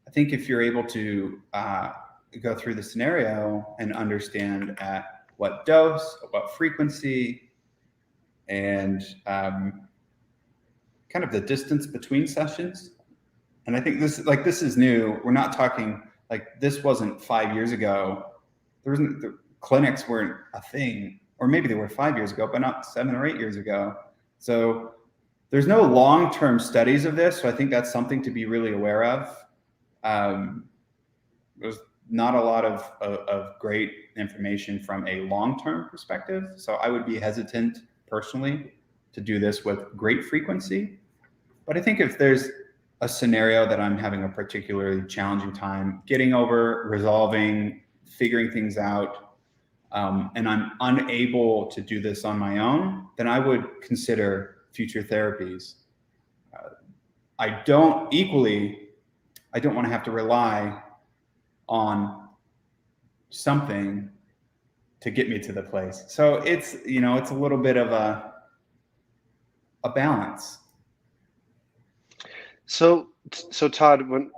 I think if you're able to go through the scenario and understand at what dose, at what frequency, and kind of the distance between sessions. And I think this is new. We're not talking like this wasn't 5 years ago. The clinics weren't a thing. Or maybe they were 5 years ago, but not 7 or 8 years ago. So there's no long-term studies of this. So I think that's something to be really aware of. There's not a lot of great information from a long-term perspective. So I would be hesitant personally to do this with great frequency. But I think if there's a scenario that I'm having a particularly challenging time getting over, resolving, figuring things out, and I'm unable to do this on my own, then I would consider future therapies. I don't want to have to rely on something to get me to the place. So it's a little bit of a balance. So Todd, when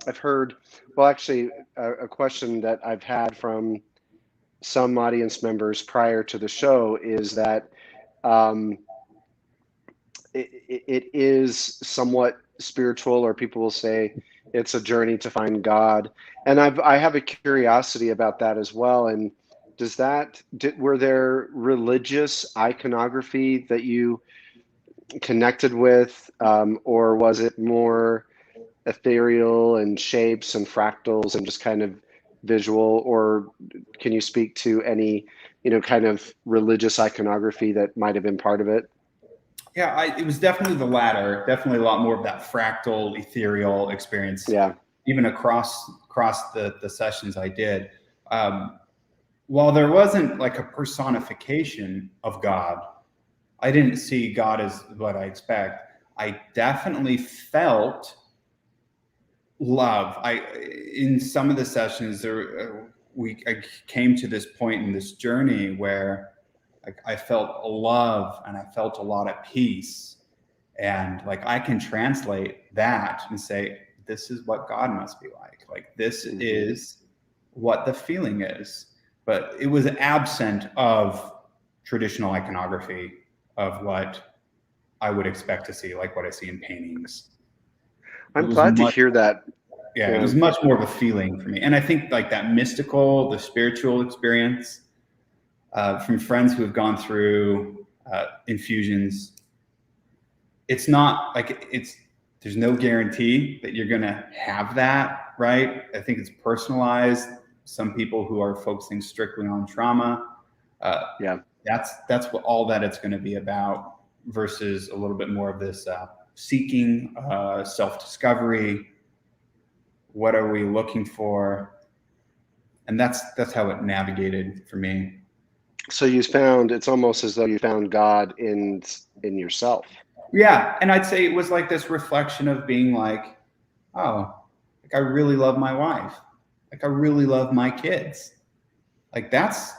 I've heard, well, actually, a question that I've had from some audience members prior to the show is that it is somewhat spiritual, or people will say it's a journey to find God. And I have a curiosity about that as well. And were there religious iconography that you connected with, or was it more ethereal and shapes and fractals and just kind of visual? Or can you speak to any kind of religious iconography that might have been part of it? Yeah, it was definitely the latter. Definitely a lot more of that fractal, ethereal experience. Yeah, even across the sessions I did. While there wasn't like a personification of God, I didn't see God as what I expect. I definitely felt love. In some of the sessions I came to this point in this journey where I felt love and I felt a lot of peace, and like I can translate that and say, this is what God must be like. Like this is what the feeling is. But it was absent of traditional iconography of what I would expect to see, like what I see in paintings. I'm glad to hear that. Yeah, it was much more of a feeling for me. And I think like that mystical, the spiritual experience from friends who have gone through infusions, it's not like there's no guarantee that you're going to have that, right? I think it's personalized. Some people who are focusing strictly on trauma, that's what all that it's going to be about, versus a little bit more of this seeking, self-discovery. What are we looking for? And that's how it navigated for me. So it's almost as though you found God in yourself. Yeah, and I'd say it was like this reflection of being like, oh, like I really love my wife. Like I really love my kids. Like that's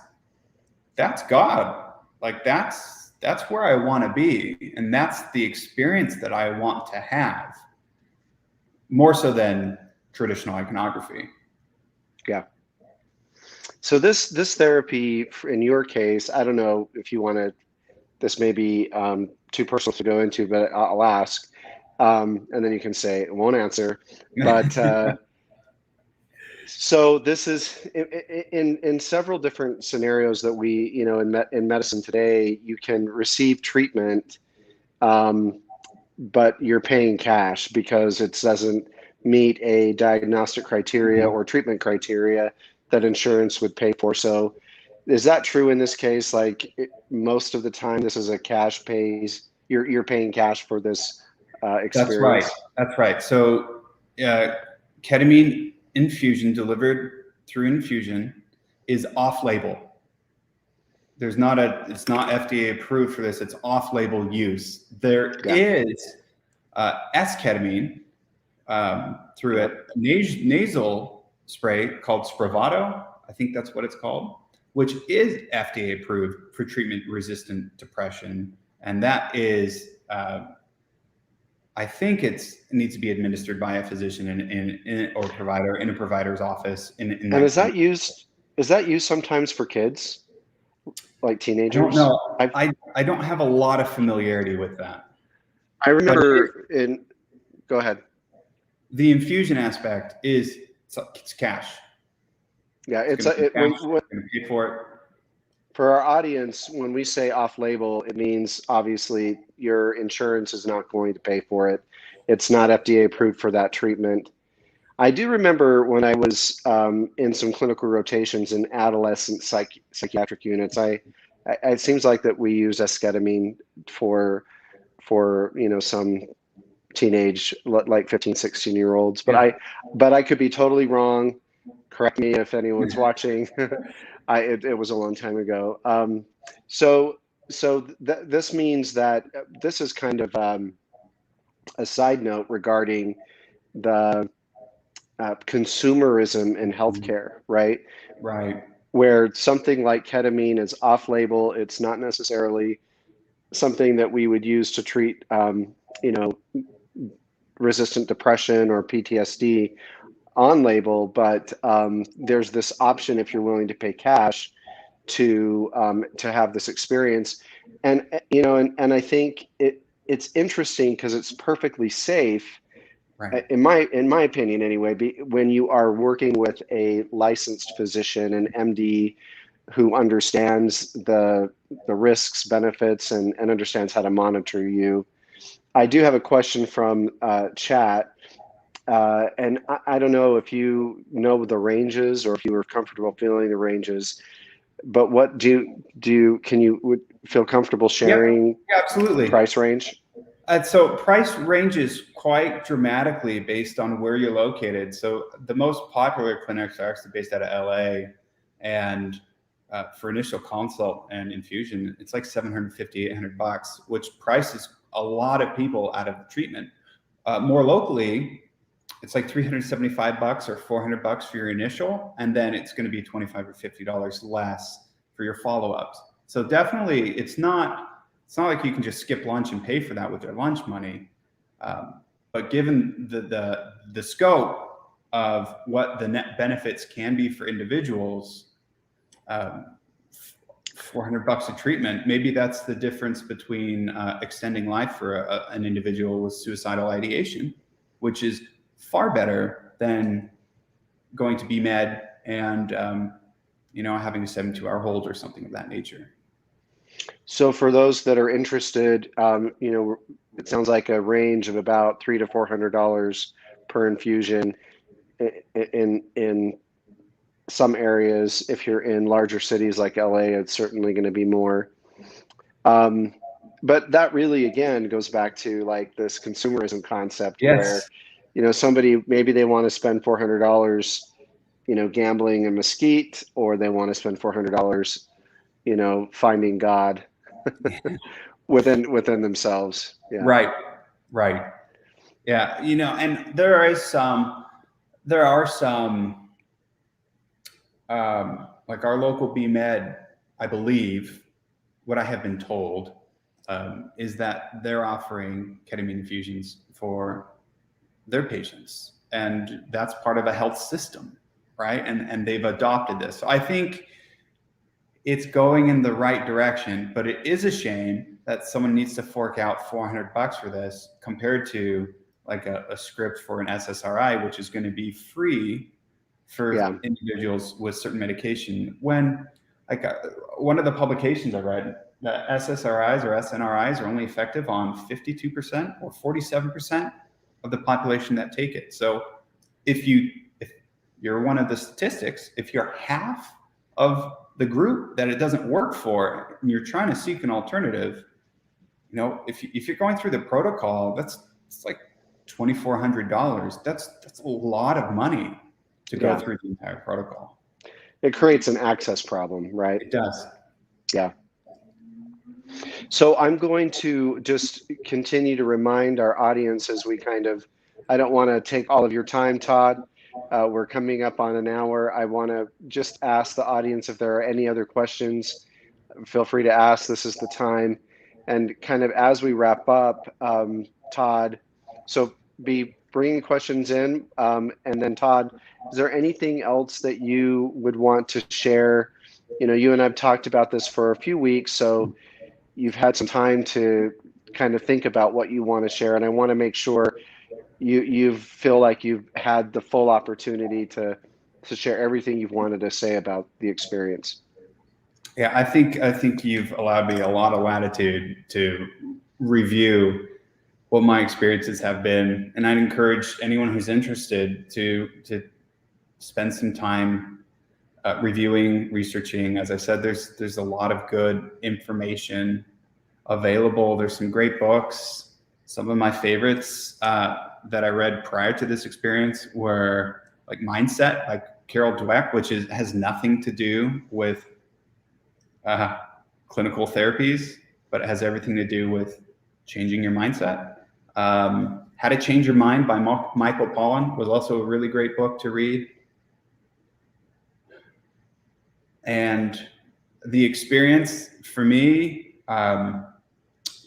God. Like that's where I want to be. And that's the experience that I want to have. More so than traditional iconography. Yeah. So this therapy, in your case, I don't know if you want to, this may be too personal to go into, but I'll ask. And then you can say, it won't answer. But so this is in several different scenarios that we, in medicine today, you can receive treatment, but you're paying cash because it doesn't meet a diagnostic criteria or treatment criteria that insurance would pay for. So is that true in this case? Like most of the time, this is a cash pays, you're paying cash for this experience? That's right. So ketamine infusion delivered through infusion is off-label. It's not FDA approved for this. It's off-label use. There is S-ketamine through a nasal spray called Spravato. I think that's what it's called, which is FDA approved for treatment-resistant depression. And that is, I think it needs to be administered by a physician or provider in a provider's office. And is that used sometimes for kids? Like teenagers? I don't know. I don't have a lot of familiarity with that. I remember go ahead. The infusion aspect is it's cash. Yeah, it's pay for it. For our audience, when we say off-label, it means obviously your insurance is not going to pay for it. It's not FDA approved for that treatment. I do remember when I was in some clinical rotations in adolescent psychiatric units, it seems like that we use esketamine for some teenage, like 15, 16-year-olds. But I could be totally wrong. Correct me if anyone's watching. It was a long time ago. So this means that this is kind of a side note regarding the consumerism in healthcare, right? Right. Where something like ketamine is off-label, it's not necessarily something that we would use to treat, resistant depression or PTSD on label, but there's this option if you're willing to pay cash to have this experience, and I think it's interesting because it's perfectly safe. Right. In my opinion, anyway, when you are working with a licensed physician, an MD, who understands the risks, benefits, and understands how to monitor you. I do have a question from chat, and I don't know if you know the ranges or if you were comfortable feeling the ranges, but what can you feel comfortable sharing? Yeah, absolutely. Price range? So price ranges quite dramatically based on where you're located. So the most popular clinics are actually based out of LA, and for initial consult and infusion, it's like $750, $800, which prices a lot of people out of the treatment. More locally, it's like $375 or $400 for your initial, and then it's going to be $25 or $50 less for your follow-ups. So definitely, it's not like you can just skip lunch and pay for that with your lunch money. But given the scope of what the net benefits can be for individuals, $400 a treatment. Maybe that's the difference between extending life for an individual with suicidal ideation, which is far better than going to BMed and having a 72-hour hold or something of that nature. So for those that are interested, it sounds like a range of about $300 to $400 per infusion in some areas. If you're in larger cities like LA, it's certainly going to be more. But that really, again, goes back to like this consumerism concept Yes. where, somebody, maybe they want to spend $400, gambling in Mesquite, or they want to spend $400, finding God within themselves. Yeah. Right. Yeah. And there are some, like our local BMed, I believe, what I have been told, is that they're offering ketamine infusions for their patients. And that's part of a health system, right? And they've adopted this. So I think it's going in the right direction, but it is a shame that someone needs to fork out $400 for this compared to like a script for an SSRI, which is going to be free for individuals with certain medication. When like one of the publications I read, that SSRIs or SNRIs are only effective on 52% or 47% of the population that take it. So if you're one of the statistics, if you're half of the group that it doesn't work for, and you're trying to seek an alternative, if you're going through the protocol, it's like $2,400. That's a lot of money to go through the entire protocol. It creates an access problem, right? It does. Yeah. So I'm going to just continue to remind our audience as we I don't want to take all of your time, Todd. We're coming up on an hour. I want to just ask the audience if there are any other questions. Feel free to ask. This is the time. And as we wrap up, Todd, so be bringing questions in. And then Todd, is there anything else that you would want to share? You and I've talked about this for a few weeks, so you've had some time to think about what you want to share. And I want to make sure you feel like you've had the full opportunity to share everything you've wanted to say about the experience. Yeah, I think you've allowed me a lot of latitude to review what my experiences have been, and I'd encourage anyone who's interested to spend some time reviewing, researching. As I said, there's a lot of good information available. There's some great books. Some of my favorites that I read prior to this experience were like Mindset by Carol Dweck, which has nothing to do with clinical therapies, but it has everything to do with changing your mindset. How to Change Your Mind by Michael Pollan was also a really great book to read. And the experience for me,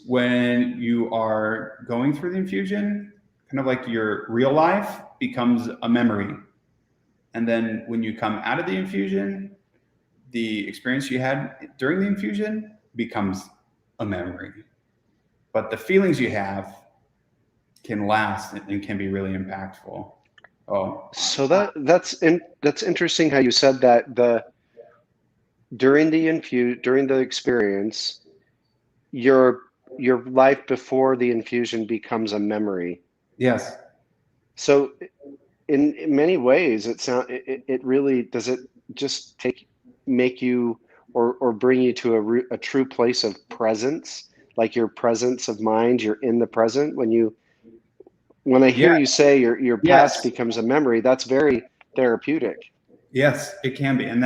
when you are going through the infusion, kind of like your real life becomes a memory. And then when you come out of the infusion, the experience you had during the infusion becomes a memory. But the feelings you have can last and can be really impactful. So that's interesting how you said that during the experience, your life before the infusion becomes a memory. Yes. So in many ways, it really, does it just make you or bring you to a true place of presence, like your presence of mind, you're in the present. When I hear you say your past becomes a memory, that's very therapeutic. Yes, it can be. And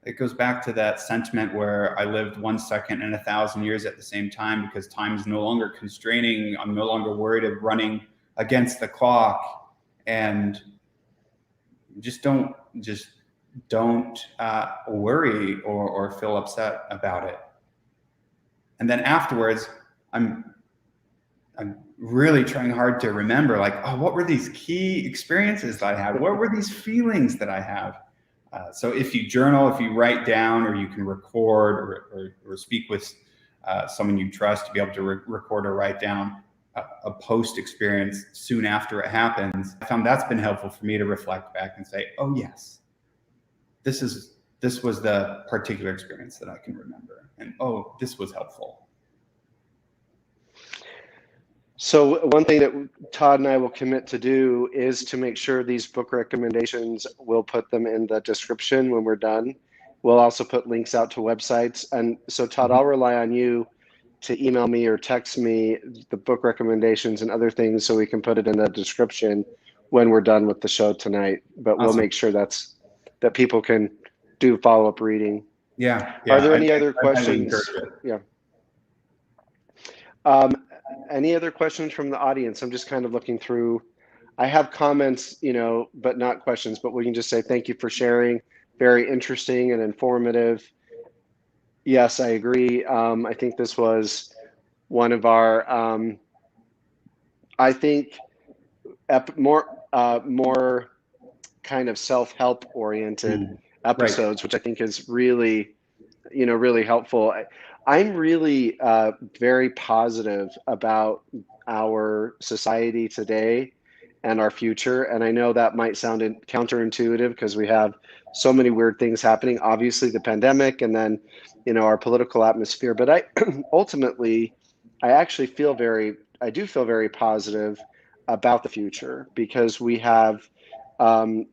it goes back to that sentiment where I lived 1 second and 1,000 years at the same time, because time is no longer constraining. I'm no longer worried of running against the clock, and just don't worry or feel upset about it. And then afterwards, I'm really trying hard to remember, like, what were these key experiences that I had? What were these feelings that I have? So if you journal, if you write down, or you can record or speak with someone you trust to be able to record or write down a post experience soon after it happens, I found that's been helpful for me to reflect back and say, oh yes, this was the particular experience that I can remember. And oh, this was helpful. So one thing that Todd and I will commit to do is to make sure these book recommendations, we'll put them in the description when we're done. We'll also put links out to websites. And so Todd, I'll rely on you to email me or text me the book recommendations and other things so we can put it in the description when we're done with the show tonight. But We'll make sure that people can do follow-up reading. Yeah. Are there any other questions? Yeah. Any other questions from the audience? I'm just kind of looking through. I have comments, but not questions, but we can just say thank you for sharing. Very interesting and informative. Yes, I agree. I think this was one of our, I think, more kind of self-help oriented episodes, right, which I think is really, really helpful. I'm really very positive about our society today and our future. And I know that might sound counterintuitive because we have so many weird things happening, obviously the pandemic and then, our political atmosphere. But I ultimately, I do feel very positive about the future because we have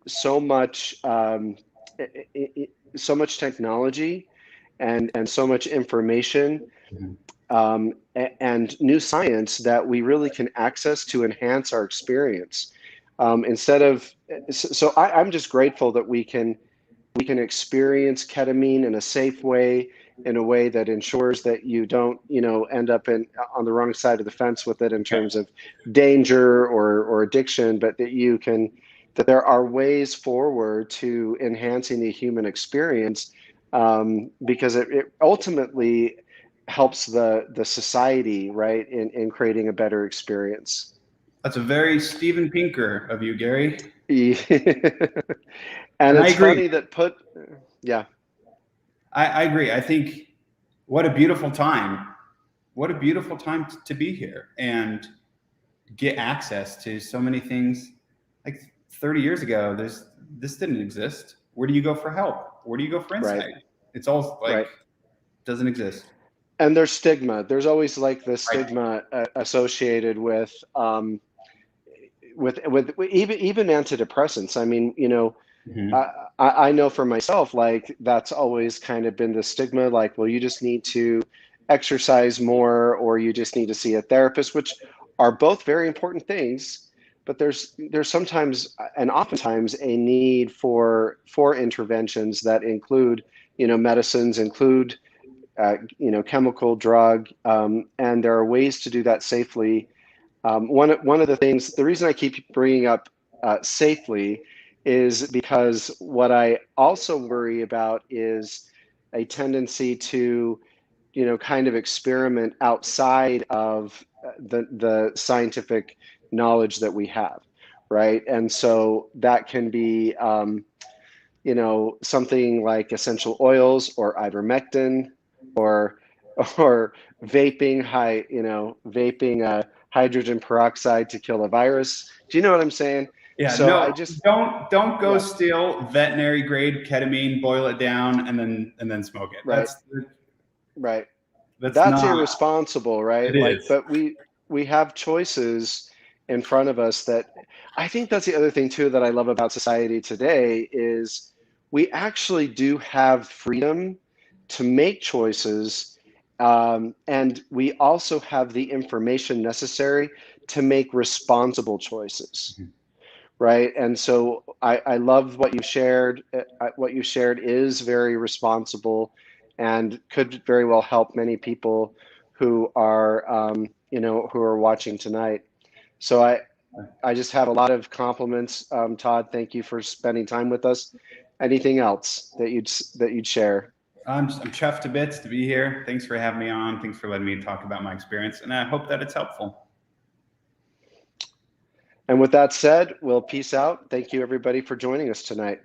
so much technology and so much information and new science that we really can access to enhance our experience. I'm just grateful that we can experience ketamine in a safe way, in a way that ensures that you don't, end up on the wrong side of the fence with it in terms of danger or addiction, but that there are ways forward to enhancing the human experience, because it ultimately helps the society, right, in creating a better experience. That's a very Steven Pinker of you, Gary. And it's funny that I agree. I think what a beautiful time to be here and get access to so many things. Like 30 years ago, this didn't exist. Where do you go for help? Where do you go for insight? Right. It's all like doesn't exist. And there's stigma. There's always like the stigma associated with even antidepressants. I mean, I know for myself, like that's always kind of been the stigma, like, well, you just need to exercise more or you just need to see a therapist, which are both very important things. But there's sometimes and oftentimes a need for interventions that include, medicines, include, chemical, drug, and there are ways to do that safely. One of the things, the reason I keep bringing up safely is because what I also worry about is a tendency to, kind of experiment outside of the scientific knowledge that we have, right? And so that can be, something like essential oils or ivermectin or vaping hydrogen peroxide to kill a virus. Do you know what I'm saying? Yeah. So no, I just don't go steal veterinary grade ketamine, boil it down, and then smoke it. Right. That's irresponsible, right? It is. But we have choices in front of us that I think that's the other thing too that I love about society today is we actually do have freedom to make choices, and we also have the information necessary to make responsible choices, right? And so I love what you shared. What you shared is very responsible and could very well help many people who are, who are watching tonight. So I just have a lot of compliments. Todd, thank you for spending time with us. Anything else that you'd share? I'm chuffed to bits to be here. Thanks for having me on. Thanks for letting me talk about my experience, and I hope that it's helpful. And with that said, we'll peace out. Thank you, everybody, for joining us tonight.